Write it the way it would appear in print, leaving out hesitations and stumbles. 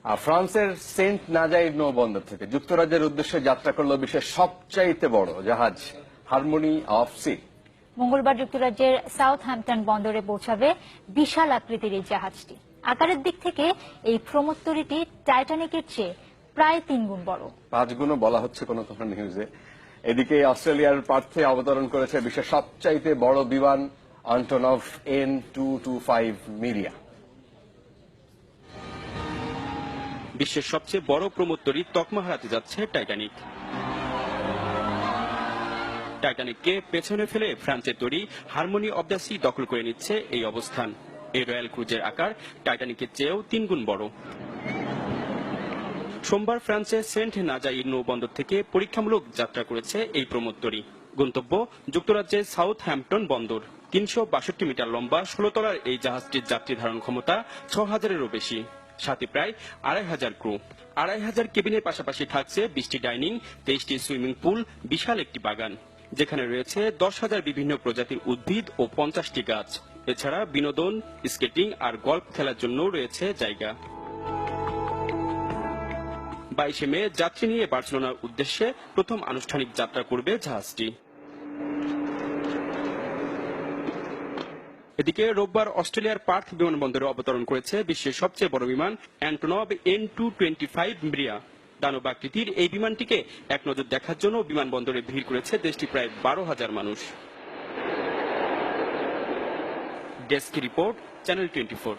ফ্রান্সের সেন্ট নাজাইর নৌবন্দর থেকে যুক্তরাজ্যের উদ্দেশ্যে যাত্রা করল বিশ্বের সবচাইতে বড় জাহাজ হারমোনি অফ সি। মঙ্গলবার যুক্তরাজ্যের সাউথহ্যাম্পটন বন্দরে পৌঁছাবে বিশাল আকৃতির এই জাহাজটি। আকারের দিক থেকে এই প্রমোত্তরীটি টাইটানিকের চেয়ে প্রায় 3 গুণ বড়। 5 গুণও বলা হচ্ছে কোন কোন নিউজে। এদিকে অস্ট্রেলিয়ার পার্থে অবতরণ করেছে বিশ্বের সবচাইতে বড় বিমান আন্টোনভ N225 মিরিয়া। বিশ্বের সবচেয়ে বড় প্রমোত্তরী তকমা হারাতে যাচ্ছে টাইটানিক। টাইটানিককে পেছনে ফেলে ফ্রান্সের তৈরি হারমোনি অব দ্য সি দখল করে নিচ্ছে এই অবস্থান। এই রয়্যাল ক্রুজের আকার টাইটানিকের চেয়েও 3 গুণ বড়। সোমবার ফ্রান্সের সেন্ট নাজাইর নৌবন্দর থেকে পরীক্ষামূলক যাত্রা করেছে এই প্রমোত্তরী। গন্তব্য যুক্তরাজ্যের সাউথহ্যাম্পটন বন্দর। 362 মিটার লম্বা 16 তলার এই জাহাজটির যাত্রী ধারণ ক্ষমতা 6000-এরও বেশি, সাথে প্রায় 2500 ক্রু। 2500 কেবিনের পাশাপাশি থাকছে 20টি ডাইনিং, 23টি সুইমিং পুল, বিশাল একটি বাগান যেখানে রয়েছে 10,000 বিভিন্ন প্রজাতির উদ্ভিদ ও 50টি গাছ। এছাড়া বিনোদন, স্কেটিং আর গল্ফ খেলার জন্য রয়েছে জায়গা। 22 মে যাত্রী নিয়ে বার্সেলোনার উদ্দেশ্যে প্রথম আনুষ্ঠানিক যাত্রা করবে জাহাজটি। এদিকে রোববার অস্ট্রেলিয়ার পার্থ বিমানবন্দরে অবতরণ করেছে বিশ্বের সবচেয়ে বড় বিমান অ্যান্টোনভ N225 মিরিয়া। দানব আকৃতির এই বিমানটিকে এক নজর দেখার জন্য বিমানবন্দরে ভিড় করেছে দেশটির প্রায় 12,000 মানুষ। Desk report, channel 24।